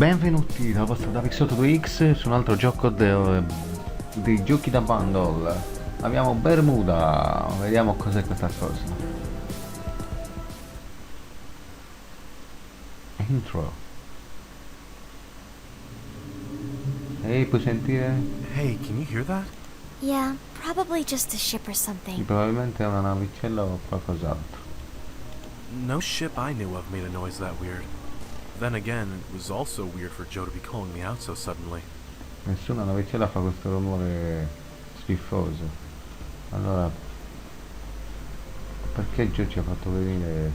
Benvenuti dal vostro Davixotto2X su un altro gioco dei giochi da bundle. Abbiamo Bermuda, vediamo cos'è questa cosa. Intro. Ehi, puoi sentire? Hey, can you hear that? Yeah, probably just a ship or Sì, something. probabilmente è una navicella o qualcos'altro. No ship I knew of made a noise that weird. Then again, it was also weird for Joe to be calling me out so suddenly. Nessuna navicella fa questo rumore schifoso. Allora, perché Gio ci ha fatto venire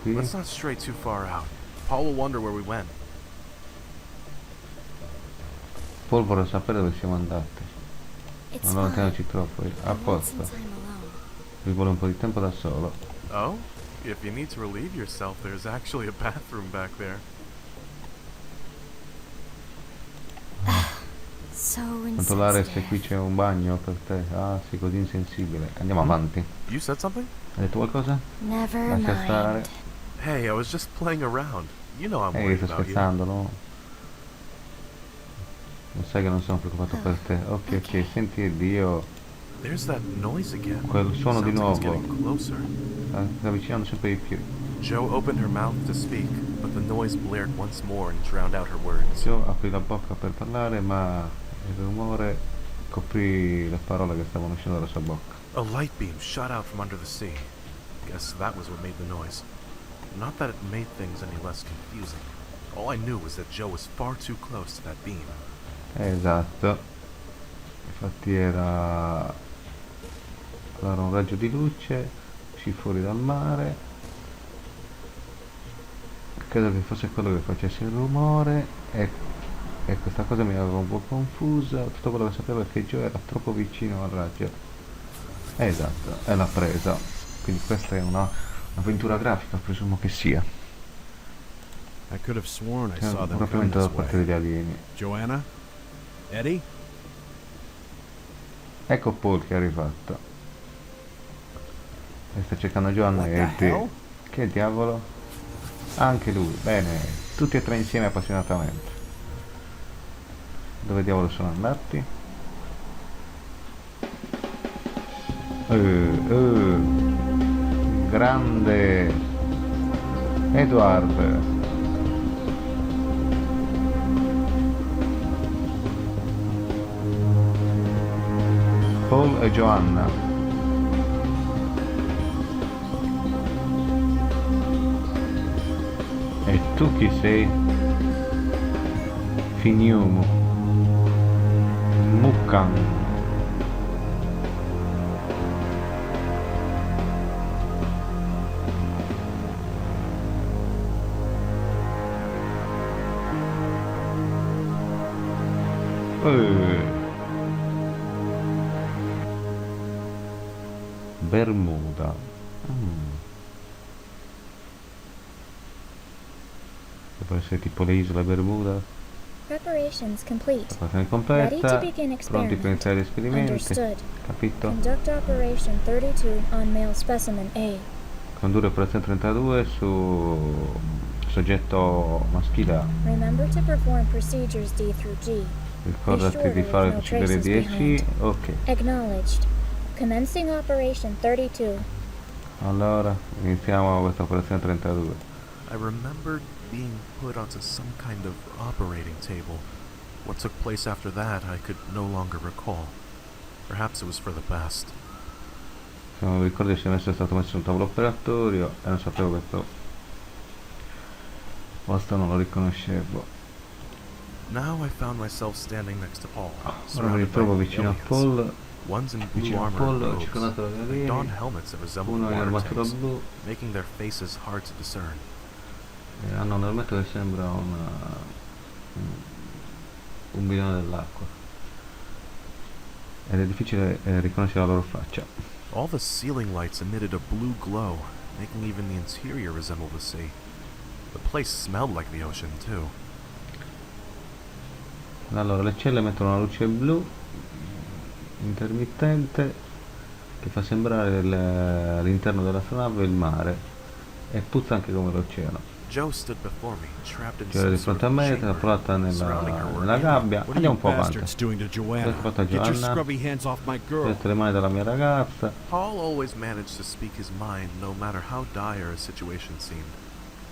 qui? Let's not stray too far out. Paul will wonder where we went. Paul vorrà sapere dove siamo andati. It's Non fine. allontaniamoci troppo, a I want some posto. time alone. Lui vuole un po' di tempo da solo. Oh? If you need to relieve yourself, there's actually a bathroom back there. So Controllare se qui insensitive. c'è un bagno per te. Ah, sei così insensibile. Andiamo avanti. You said something? Hai detto qualcosa? Never Lascia stare. mind. Hey, I was just playing around. You know I'm Ehi, worried sto about you. scherzando, no? Non sai che non sono preoccupato per te. Ok, ok, senti Dio. There's that noise again. Quel suono di Sounds like it's nuovo. getting closer. Sta avvicinando sempre di più. Joe opened her mouth to speak, but the noise blared once more and drowned out her words. Io aprì la bocca per parlare, ma il rumore coprì le parole che stavano uscendo dalla sua bocca. A light beam shot out from under the sea. Guess that was what made the noise. Not that it made things any less confusing. All I knew was that Joe was far too close to that beam. Esatto. Infatti era un raggio di luce, uscì fuori dal mare. Credo che fosse quello che facesse il rumore e questa cosa mi aveva un po' confusa. Tutto quello che sapevo è che Joe era troppo vicino al raggio. Esatto, e l'ha presa. Quindi questa è un'avventura grafica, presumo che sia. I could have sworn I C'è saw un them come rapimento da this parte way. degli alieni. Joanna? Eddie? Ecco Paul che ha rifatto. E sta cercando Joanna What e the Eddie. hell? Che diavolo? Anche lui, bene, tutti e tre insieme appassionatamente. Dove diavolo sono andati? Grande Edward. Paul e Joanna. E tu chi sei? Finiumu. Muccan. Bermuda. Deve essere tipo le isole Bermuda. Preparations complete. Operazione Ready to completa. begin Pronti per iniziare gli esperimenti. Understood. Capito? Conduct Operation 32 on male specimen A. Condurre operazione 32 su soggetto maschile A. Remember to perform procedures D through G. Ricordati di fare le no procedure traces 10. Ok. Acknowledged. Commencing Operation 32. Allora, iniziamo questa operazione 32. I remembered being put onto some kind of operating table. What took place after that, I could no longer recall. Perhaps it was for the best. Se non ricordo se è stato messo sul tavolo operatorio e non sapevo questo posto, non lo riconoscevo. Now I found myself standing next to Paul, Ora mi surrounded ritrovo by vicino a aliens. Paul, Ones in blue vicino a armor and Paul, robes. circondato dagli They donned alieni, helmets that resembled uno in water armatura tanks, blu, making their faces hard to discern. e hanno un elmetto che sembra un bidone dell'acqua. Ed è difficile riconoscere la loro faccia. All the ceiling lights emitted a blue glow, making even the interior resemble the sea. The place smelled like the ocean, too. Allora, le celle mettono una luce blu intermittente che fa sembrare all'interno dell'astronave il mare e puzza anche come l'oceano. Joe stood before me, trapped in C'era some di sort fronte a of me, chamber. trappolata Surrounding her were nella aliens. gabbia. What are Andiamo you un po' avanti. bastards doing to Cosa Joanna? hai fatto a Get your Giovanna? scrubby hands off my girl. Tette le mani dalla mia ragazza. Paul always managed to speak his mind no matter how dire a situation seemed.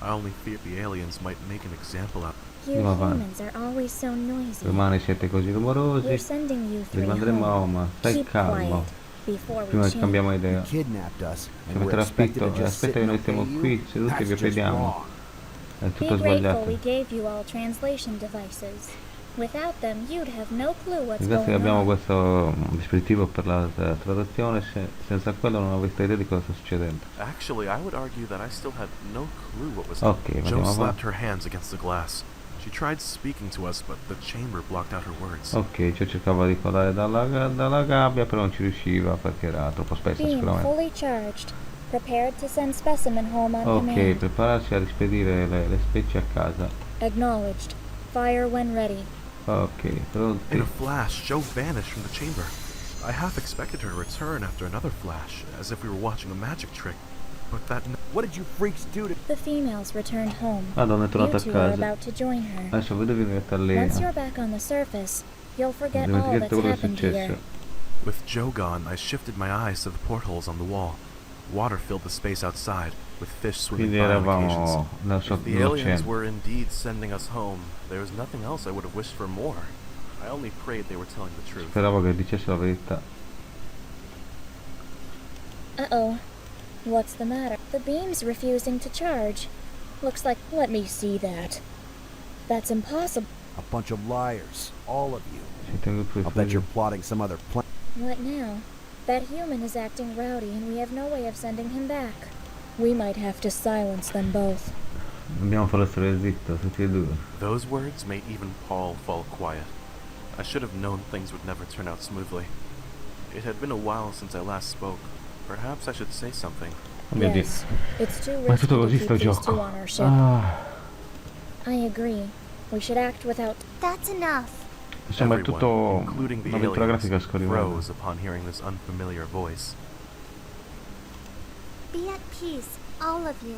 I only feared the aliens might make an example out. You Andiamo avanti. humans are always so noisy. Domani siete così We're rumorosi. sending you Li three manderemo a home. Roma. Stai Keep calmo. quiet before we Prima che change. cambiamo You idea. kidnapped us, Ci and we're avete expected raffitto to e just sit aspetta che and noi obey stiamo you? qui seduti e That's vi just obbediamo. wrong. È Be tutto grateful sbagliato. we gave you all translation devices. Without them, you'd have no clue what's Grazie che going abbiamo on. questo dispositivo per la traduzione, senza quello non avreste idea di cosa sta succedendo. Actually, I would argue that I still had no clue what was Ok, Joe andiamo slapped avanti. her hands against the glass. She tried speaking to us, but the chamber blocked out her words. Ok, cioè cercava di colare dalla gabbia, però non ci riusciva perché era troppo spessa Beam sicuramente. fully charged. Prepared to send specimen home on Ok, command. prepararsi a rispedire le specie a casa. Acknowledged. Fire when ready. Ok, In pronti. a flash, Joe vanished from the chamber. I half expected her to return after another flash, as if we were watching a magic trick. But What did you freaks do to... The females returned home. Madonna, è You tornata a two are casa. about to join her. Adesso vedo che in realtà lei. Once you're back on the surface, you'll forget all Dimenticate that's quello che è happened here. successo. with Joe gone, I shifted my eyes to the portholes on the wall. Water filled the space outside, with fish swimming Quindi by on occasions. eravamo If the aliens nell'oceano. were indeed sending us home, there was nothing else I would have wished for more. I only prayed they were telling the truth. Speravo che dicesse la verità. Uh-oh. What's the matter? The beam's refusing to charge. Looks like... Let me see that. That's impossible. A bunch of liars, all of you. Siete un gruppo di I'll bet you're figli. plotting some other plan. What now? That human is acting rowdy and we have no way of sending him back. We might have to silence them both. Dobbiamo farlo stare zitto, tutti e due. Those words made even Paul fall quiet. I should have known things would never turn out smoothly. It had been a while since I last spoke. Perhaps I should say something. Oh mio Dio. Yes, it's too Ma è risky tutto to così keep sto these two gioco. on our ship. Ah, I agree. We should act without... That's enough. insomma è Everyone, tutto including the un'avventura aliens, grafica scorrevole. froze upon hearing this unfamiliar voice. Be at peace, all of you.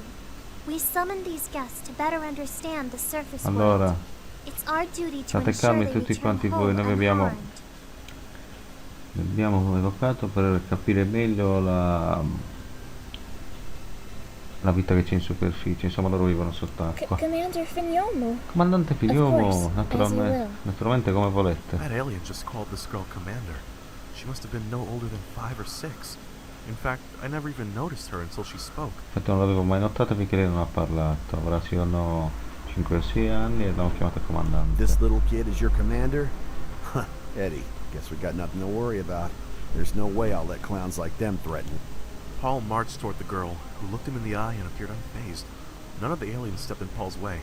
We summoned these guests to better understand the surface Allora, world. It's our duty to state ensure calmi they tutti return quanti voi, home noi vi abbiamo unharmed. evocato per capire meglio la vita che c'è in superficie, insomma loro vivono sott'acqua. Commander Finyomu. Comandante Figliomo, course, naturalmente come volete. That alien just called this girl Commander. She must have been no older than 5 or 6. In fact, I never even noticed her until she spoke. Infatti non l'avevo mai notata finché lei non ha parlato. Avrà sì o no 5 o 6 anni e l'hanno chiamata comandante. This little kid is your commander? Huh, Eddie, guess we got nothing to worry about. There's no way I'll let clowns like them threaten. Paul marched toward the girl, who looked him in the eye and appeared unfazed. None of the aliens stepped in Paul's way.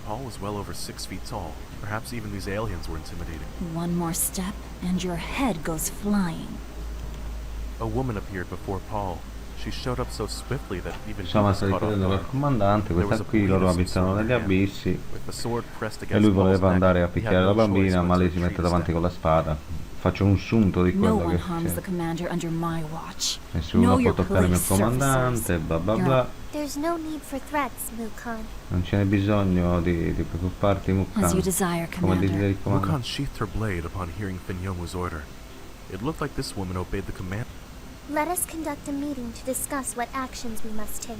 Paul was well over 6 feet tall. Perhaps even these aliens were intimidating. One more step, and your head goes flying. A woman appeared before Paul. She showed up so swiftly that even he Insomma, was sta caught off riprendendo il guard. comandante, There was questa a qui, bleed loro of some abitano sort in negli her hand. abissi With the sword pressed e against lui Paul's voleva neck, andare a he had picchiare no la choice bambina, but ma to lei si retreat mette a davanti step. con la spada. Faccio un sunto di No quello one che harms the succede. commander under my watch. Nessuno Know può your toccare il mio police comandante, bla bla bla. There's no need for threats, Mukon. Non ce n'è bisogno di preoccuparti, As you Mukan. desire, Come Commander. desideri, Mukan comandante. sheathed her blade upon hearing Finyomu's order. It looked like this woman obeyed the command. Let us conduct a meeting to discuss what actions we must take.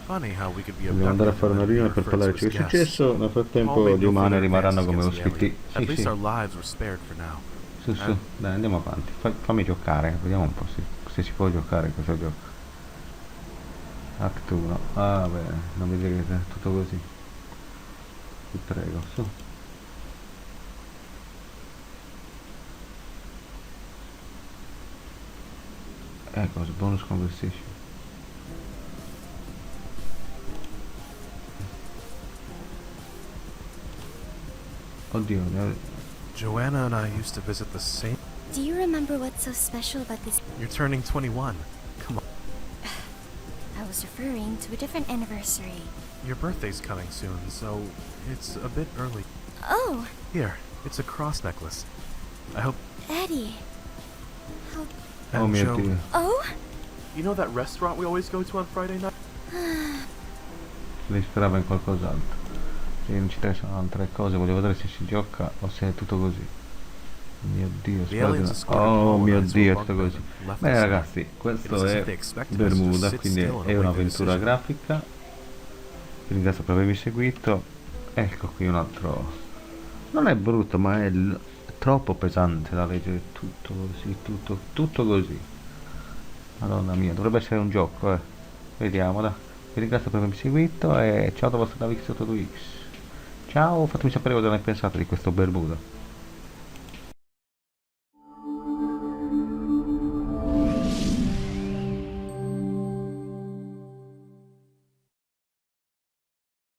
Funny how we could be Dobbiamo andare a fare una riunione per parlare di ciò che è successo. Nel frattempo gli umani rimarranno come ospiti. At Sì, least sì, our lives were spared for now. su, dai, andiamo avanti. Fammi giocare, vediamo un po' se si può giocare questo gioco. Act 1. Ah, bene, non mi dire che è tutto così. Ti prego, su. Ecco, bonus conversation. Oddio, Joanna and I used to visit the same. Do you remember what's so special about this? You're turning 21. Come on. I was referring to a different anniversary. Your birthday's coming soon, so it's a bit early. Oh, Here, it's a cross necklace. I hope. Eddie. oh And mio Joe, Dio. Oh? you know that restaurant we always go to on Friday night? Lei sperava in qualcos'altro. Se non ci interessano altre cose, voglio vedere se si gioca o se è tutto così. Mio Dio, The spero di aliens no. escorted Oh mio colonizers to Dio, a è tutto bunk bed così. and left Bene us there. ragazzi, It questo was as if è they expected us to just Bermuda, sit quindi still and è await their un'avventura decision. grafica. Vi ringrazio per avermi seguito. Ecco qui un altro. Non è brutto, ma è troppo pesante da leggere tutto così, tutto così. Madonna mia, dovrebbe essere un gioco, eh. Vediamo, dai. Vi ringrazio per avermi seguito e ciao da vostro Davix 82X. Ciao, fatemi sapere cosa ne pensate di questo Bermuda.